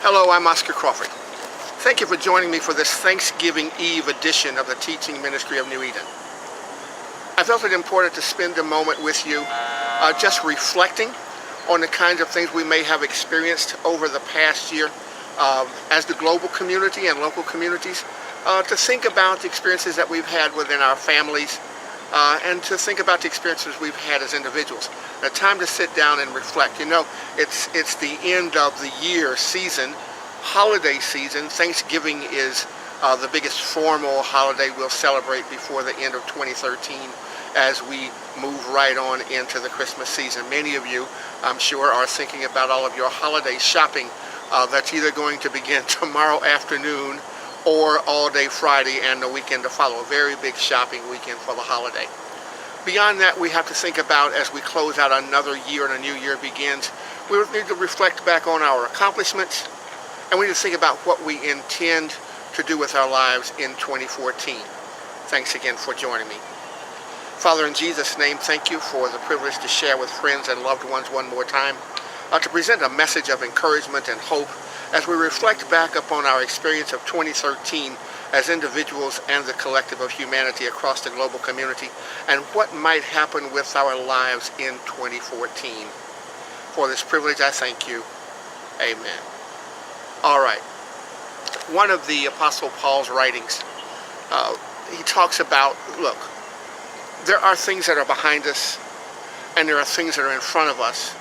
Hello, I'm Oscar Crawford. Thank you for joining me for this Thanksgiving Eve edition of the Teaching Ministry of New Eden. I felt it important to spend a moment with you just reflecting on the kinds of things we may have experienced over the past year as the global community and local communities, to think about the experiences that we've had within our families, and to think about the experiences we've had as individuals. A time to sit down and reflect. You know, it's the end of the year season, holiday season. Thanksgiving is the biggest formal holiday we'll celebrate before the end of 2013 as we move right on into the Christmas season. Many of you, I'm sure, are thinking about all of your holiday shopping that's either going to begin tomorrow afternoon or all day Friday and the weekend to follow. A very big shopping weekend for the holiday. Beyond that, we have to think about, as we close out another year and a new year begins, we need to reflect back on our accomplishments, and we need to think about what we intend to do with our lives in 2014. Thanks again for joining me. Father, in Jesus' name, thank you for the privilege to share with friends and loved ones one more time, to present a message of encouragement and hope as we reflect back upon our experience of 2013 as individuals and the collective of humanity across the global community, and what might happen with our lives in 2014. For this privilege, I thank you. Amen. All right. One of the Apostle Paul's writings, he talks about, look, there are things that are behind us, and there are things that are in front of us,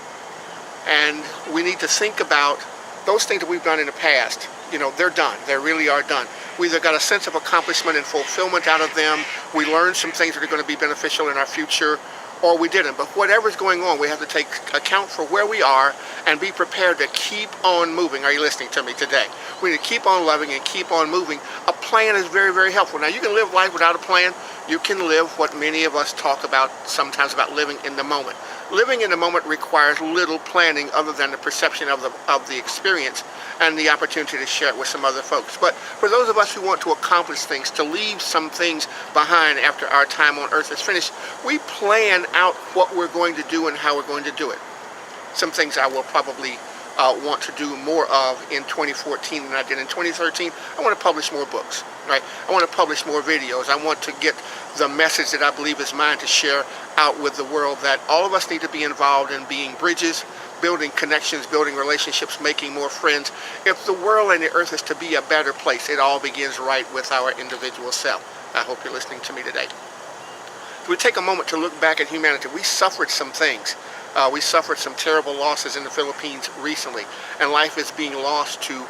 and we need to think about those things that we've done in the past. You know, they're done. They really are done. We either got a sense of accomplishment and fulfillment out of them, we learned some things that are going to be beneficial in our future, or we didn't. But whatever's going on, we have to take account for where we are and be prepared to keep on moving. Are you listening to me today? We need to keep on loving and keep on moving. A plan is very, very helpful. Now, you can live life without a plan. You can live what many of us talk about sometimes about living in the moment. Living in the moment requires little planning other than the perception of the experience and the opportunity to share it with some other folks. But for those of us who want to accomplish things, to leave some things behind after our time on earth is finished, we plan out what we're going to do and how we're going to do it. Some things I will probably want to do more of in 2014 than I did in 2013. I want to publish more books, right? I want to publish more videos. I want to get the message that I believe is mine to share out with the world, that all of us need to be involved in being bridges, building connections, building relationships, making more friends. If the world and the earth is to be a better place, it all begins right with our individual self. I hope you're listening to me today. If we take a moment to look back at humanity, we suffered some things. We suffered some terrible losses in the Philippines recently, and life is being lost to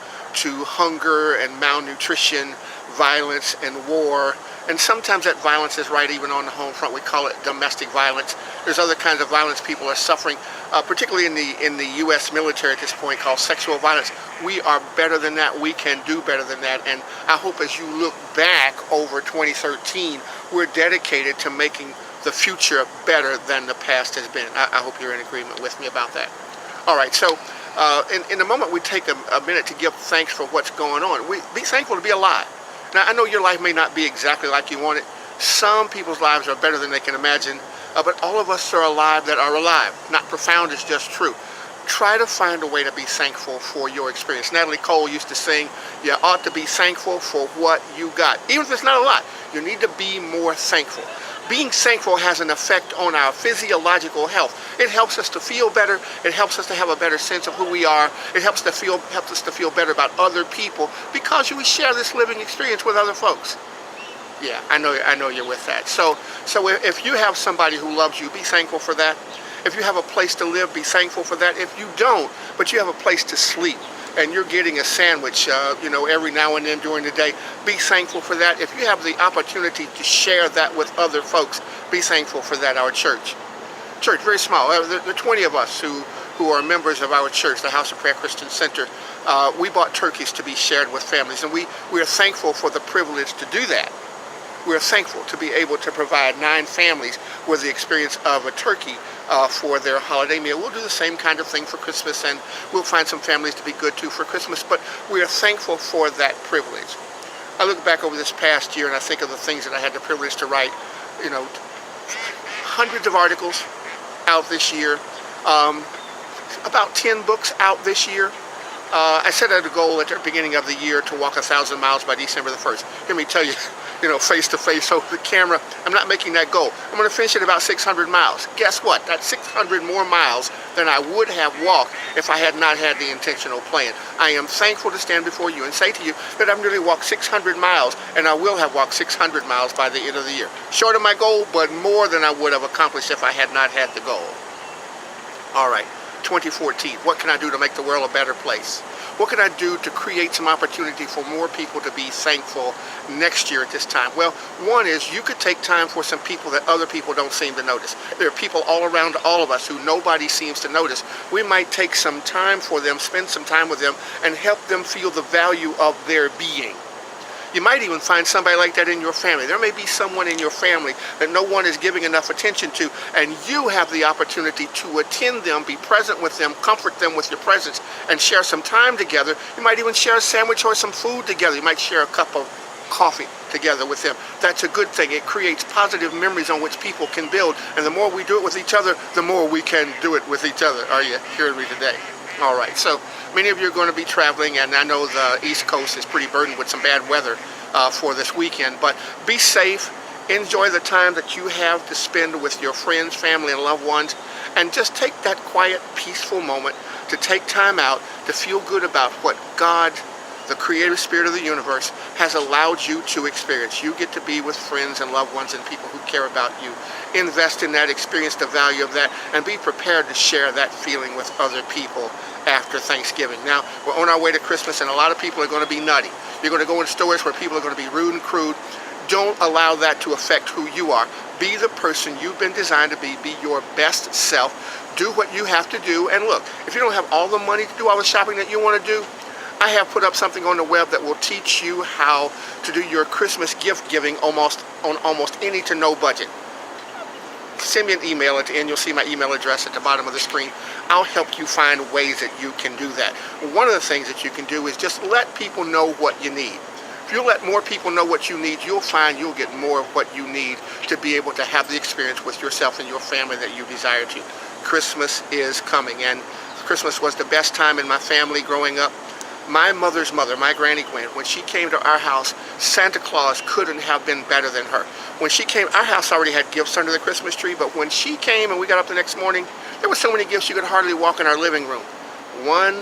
hunger and malnutrition, violence and war. And sometimes that violence is right even on the home front. We call it domestic violence. There's other kinds of violence people are suffering, particularly in the U.S. military at this point, called sexual violence. We are better than that. We can do better than that. And I hope as you look back over 2013, we're dedicated to making the future better than the past has been. I hope you're in agreement with me about that. All right, so in a moment we take a minute to give thanks for what's going on. We be thankful to be alive. Now, I know your life may not be exactly like you want it. Some people's lives are better than they can imagine, but all of us are alive that are alive. Not profound, it's just true. Try to find a way to be thankful for your experience. Natalie Cole used to sing, you ought to be thankful for what you got. Even if it's not a lot, you need to be more thankful. Being thankful has an effect on our physiological health. It helps us to feel better. It helps us to have a better sense of who we are. It helps us to feel better about other people because we share this living experience with other folks. Yeah, I know you're with that. So if you have somebody who loves you, be thankful for that. If you have a place to live, be thankful for that. If you don't, but you have a place to sleep, and you're getting a sandwich, every now and then during the day, be thankful for that. If you have the opportunity to share that with other folks, be thankful for that. Our church, very small. There are 20 of us who are members of our church, the House of Prayer Christian Center. We bought turkeys to be shared with families, and we are thankful for the privilege to do that. We're thankful to be able to provide 9 families with the experience of a turkey for their holiday meal. We'll do the same kind of thing for Christmas, and we'll find some families to be good to for Christmas, but we are thankful for that privilege. I look back over this past year and I think of the things that I had the privilege to write. Hundreds of articles out this year, about 10 books out this year. I set out a goal at the beginning of the year to walk 1,000 miles by December the 1st. Let me tell you, face to face, so the camera, I'm not making that goal. I'm going to finish at about 600 miles. Guess what? That's 600 more miles than I would have walked if I had not had the intentional plan. I am thankful to stand before you and say to you that I've nearly walked 600 miles, and I will have walked 600 miles by the end of the year. Short of my goal, but more than I would have accomplished if I had not had the goal. All right. 2014, what can I do to make the world a better place? What can I do to create some opportunity for more people to be thankful next year at this time? Well, one is you could take time for some people that other people don't seem to notice. There are people all around all of us who nobody seems to notice. We might take some time for them, spend some time with them, and help them feel the value of their being. You might even find somebody like that in your family. There may be someone in your family that no one is giving enough attention to, and you have the opportunity to attend them, be present with them, comfort them with your presence, and share some time together. You might even share a sandwich or some food together. You might share a cup of coffee together with them. That's a good thing. It creates positive memories on which people can build, and the more we do it with each other, the more we can do it with each other. Are you hearing me today? All right, so many of you are going to be traveling, and I know the East Coast is pretty burdened with some bad weather for this weekend, but be safe. Enjoy the time that you have to spend with your friends, family, and loved ones, and just take that quiet, peaceful moment to take time out to feel good about what God, the creative spirit of the universe, has allowed you to experience. You get to be with friends and loved ones and people who care about you. Invest in that, experience the value of that, and be prepared to share that feeling with other people after Thanksgiving. Now, we're on our way to Christmas, and a lot of people are going to be nutty. You're going to go in stores where people are going to be rude and crude. Don't allow that to affect who you are. Be the person you've been designed to be. Be your best self. Do what you have to do. And look, if you don't have all the money to do all the shopping that you want to do, I have put up something on the web that will teach you how to do your Christmas gift giving on almost any to no budget. Send me an email at the end. You'll see my email address at the bottom of the screen. I'll help you find ways that you can do that. One of the things that you can do is just let people know what you need. If you let more people know what you need, you'll find you'll get more of what you need to be able to have the experience with yourself and your family that you desire to. Christmas is coming, and Christmas was the best time in my family growing up. My mother's mother, my Granny Gwen, when she came to our house, Santa Claus couldn't have been better than her. When she came, our house already had gifts under the Christmas tree, but when she came and we got up the next morning, there were so many gifts you could hardly walk in our living room. One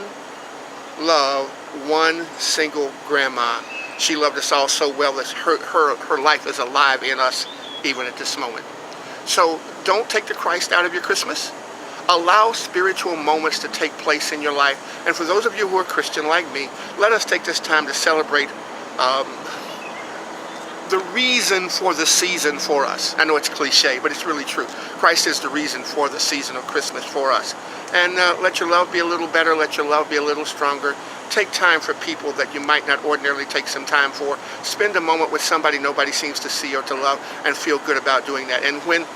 love, one single grandma. She loved us all so well that her life is alive in us even at this moment. So don't take the Christ out of your Christmas. Allow spiritual moments to take place in your life. And for those of you who are Christian like me, let us take this time to celebrate the reason for the season for us. I know it's cliche, but it's really true. Christ is the reason for the season of Christmas for us. And let your love be a little better. Let your love be a little stronger. Take time for people that you might not ordinarily take some time for. Spend a moment with somebody nobody seems to see or to love, and feel good about doing that. And when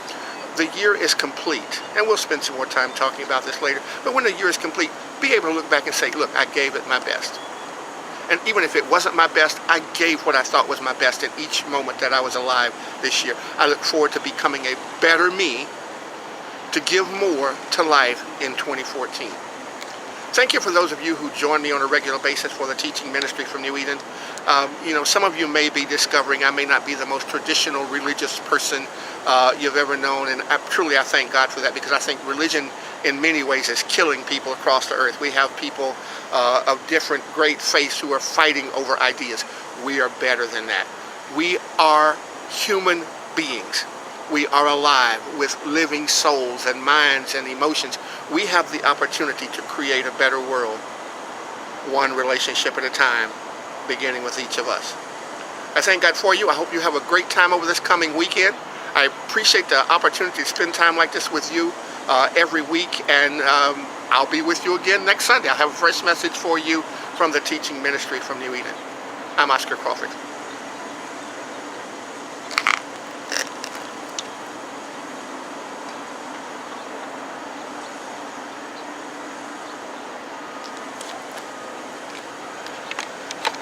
the year is complete, and we'll spend some more time talking about this later, but when the year is complete, be able to look back and say, look, I gave it my best. And even if it wasn't my best, I gave what I thought was my best in each moment that I was alive this year. I look forward to becoming a better me to give more to life in 2014. Thank you for those of you who join me on a regular basis for the teaching ministry from New Eden. Some of you may be discovering I may not be the most traditional religious person you've ever known, and truly I thank God for that, because I think religion in many ways is killing people across the earth. We have people of different great faiths who are fighting over ideas. We are better than that. We are human beings. We are alive with living souls and minds and emotions. We have the opportunity to create a better world, one relationship at a time, beginning with each of us. I thank God for you. I hope you have a great time over this coming weekend. I appreciate the opportunity to spend time like this with you every week, and I'll be with you again next Sunday. I'll have a fresh message for you from the teaching ministry from New Eden. I'm Oscar Crawford.